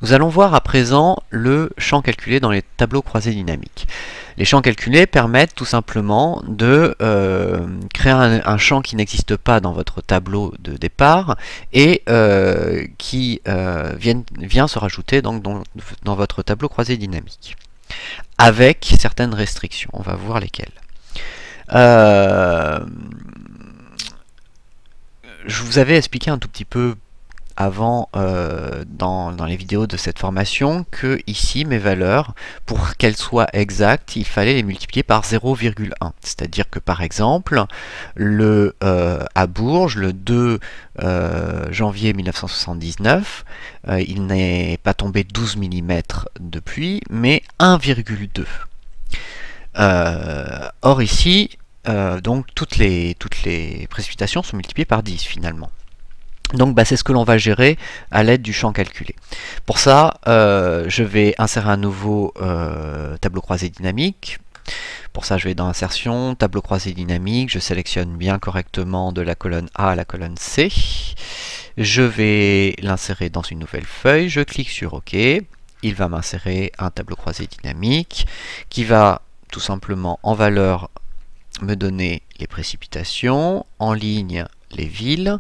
Nous allons voir à présent le champ calculé dans les tableaux croisés dynamiques. Les champs calculés permettent tout simplement de créer un champ qui n'existe pas dans votre tableau de départ et qui vient se rajouter donc dans votre tableau croisé dynamique, avec certaines restrictions. On va voir lesquelles. Je vous avais expliqué un tout petit peu avant dans les vidéos de cette formation que ici mes valeurs, pour qu'elles soient exactes, il fallait les multiplier par 0,1. C'est-à-dire que par exemple à Bourges, le 2 janvier 1979, il n'est pas tombé 12 mm de pluie, mais 1,2. Or ici, donc toutes les précipitations sont multipliées par 10 finalement. Donc c'est ce que l'on va gérer à l'aide du champ calculé. Pour ça, je vais insérer un nouveau tableau croisé dynamique. Pour ça, je vais dans Insertion, Tableau croisé dynamique, je sélectionne bien correctement de la colonne A à la colonne C. Je vais l'insérer dans une nouvelle feuille, je clique sur OK. Il va m'insérer un tableau croisé dynamique qui va tout simplement en valeur me donner les précipitations, en ligne les villes,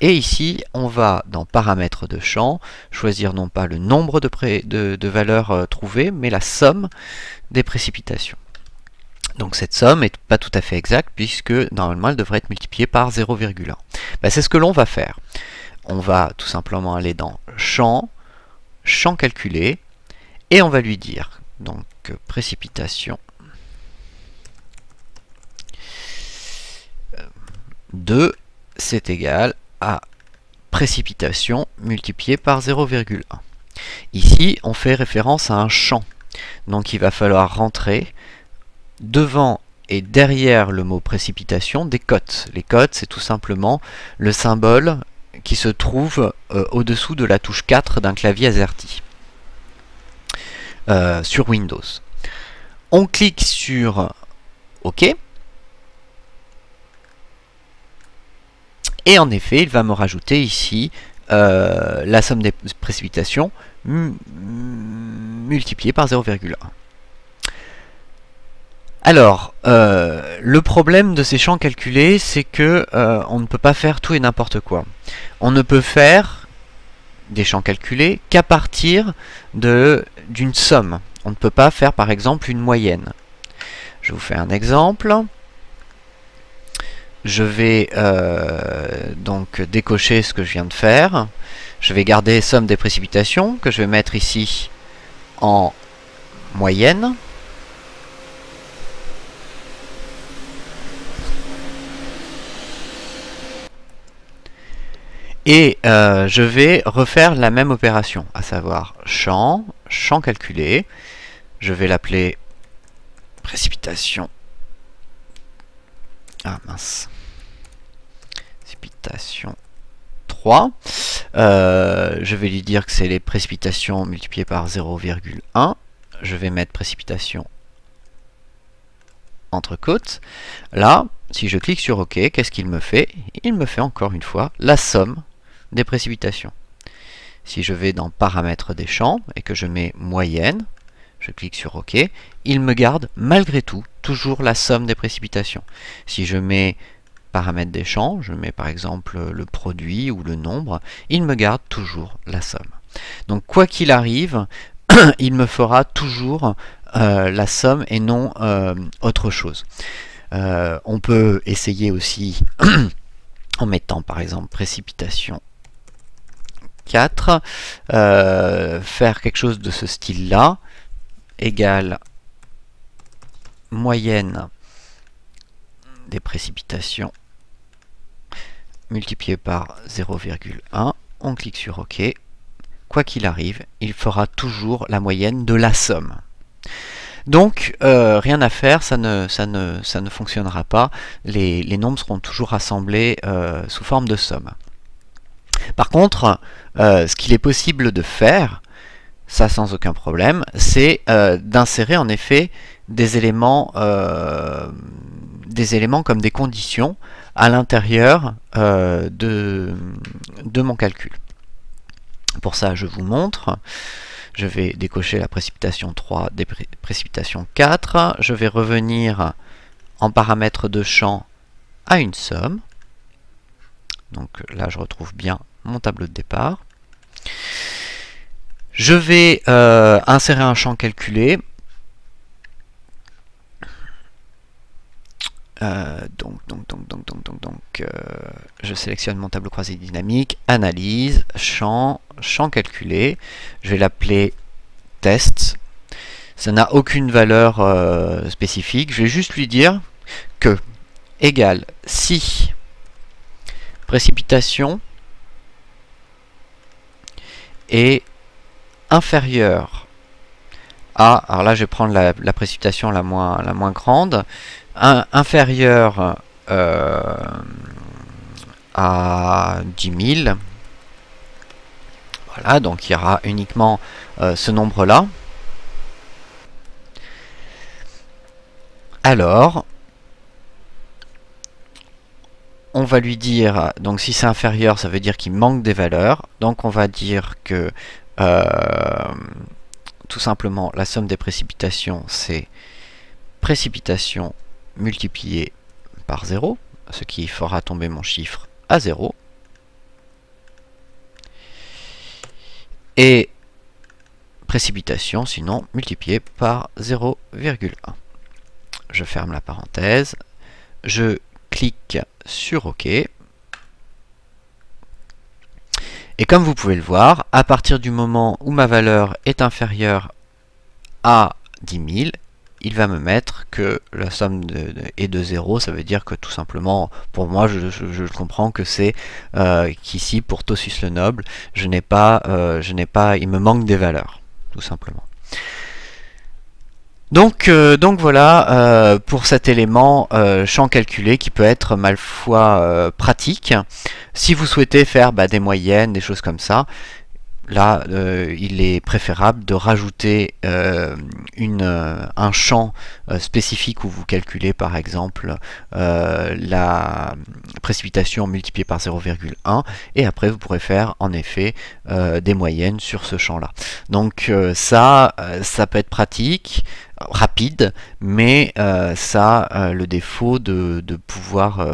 et ici on va dans paramètres de champ choisir non pas le nombre de valeurs trouvées, mais la somme des précipitations. Donc cette somme n'est pas tout à fait exacte puisque normalement elle devrait être multipliée par 0,1. C'est ce que l'on va faire. On va tout simplement aller dans champ, champ calculé, et on va lui dire donc précipitation de c'est égal à précipitation multipliée par 0,1. Ici, on fait référence à un champ. Donc il va falloir rentrer devant et derrière le mot précipitation des cotes. Les cotes, c'est tout simplement le symbole qui se trouve au-dessous de la touche 4 d'un clavier AZERTY sur Windows. On clique sur OK. Et en effet, il va me rajouter ici la somme des précipitations multipliée par 0,1. Alors, le problème de ces champs calculés, c'est que on ne peut pas faire tout et n'importe quoi. On ne peut faire des champs calculés qu'à partir d'une somme. On ne peut pas faire par exemple une moyenne. Je vous fais un exemple. Je vais donc décocher ce que je viens de faire. Je vais garder somme des précipitations que je vais mettre ici en moyenne. Et je vais refaire la même opération, à savoir champ, champ calculé. Je vais l'appeler précipitation. Ah mince. Précipitation 3. Je vais lui dire que c'est les précipitations multipliées par 0,1. Je vais mettre précipitation entre côtes. Là, si je clique sur OK, qu'est-ce qu'il me fait? Il me fait encore une fois la somme des précipitations. Si je vais dans paramètres des champs et que je mets moyenne, je clique sur OK, il me garde malgré tout toujours la somme des précipitations. Si je mets paramètres des champs, je mets par exemple le produit ou le nombre, il me garde toujours la somme. Donc quoi qu'il arrive, il me fera toujours la somme et non autre chose. On peut essayer aussi en mettant par exemple précipitation 4, faire quelque chose de ce style-là, égale moyenne des précipitations multiplié par 0,1. On clique sur OK. Quoi qu'il arrive, il fera toujours la moyenne de la somme. Donc, rien à faire, ça ne fonctionnera pas. Les nombres seront toujours rassemblés sous forme de somme. Par contre, ce qu'il est possible de faire, ça sans aucun problème, c'est d'insérer en effet des éléments comme des conditions à l'intérieur de mon calcul. Pour ça, je vous montre. Je vais décocher la précipitation 3 des précipitations 4. Je vais revenir en paramètres de champ à une somme. Donc là, je retrouve bien mon tableau de départ. Je vais insérer un champ calculé. Je sélectionne mon tableau croisé dynamique, analyse, champ calculé. Je vais l'appeler test. Ça n'a aucune valeur spécifique. Je vais juste lui dire que égale si précipitation est inférieure à, alors là je vais prendre la précipitation la moins grande, inférieure à 10 000. Voilà, donc il y aura uniquement ce nombre-là. Alors, on va lui dire, donc si c'est inférieur, ça veut dire qu'il manque des valeurs. Donc on va dire que tout simplement la somme des précipitations, c'est précipitation multipliée par 0, ce qui fera tomber mon chiffre à 0. Et précipitation, sinon, multipliée par 0,1. Je ferme la parenthèse. Je clique sur OK. Et comme vous pouvez le voir, à partir du moment où ma valeur est inférieure à 10 000, il va me mettre que la somme est de 0. Ça veut dire que tout simplement, pour moi, je comprends que c'est qu'ici, pour Tossus le Noble, il me manque des valeurs, tout simplement. Donc voilà pour cet élément champ calculé qui peut être ma foi pratique. Si vous souhaitez faire des moyennes, des choses comme ça, là il est préférable de rajouter un champ spécifique où vous calculez par exemple la précipitation multipliée par 0,1 et après vous pourrez faire en effet des moyennes sur ce champ là. Donc ça peut être pratique, rapide, mais ça a le défaut de pouvoir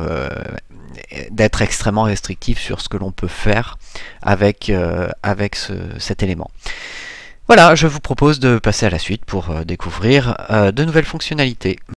d'être extrêmement restrictif sur ce que l'on peut faire avec cet élément. Voilà, je vous propose de passer à la suite pour découvrir de nouvelles fonctionnalités.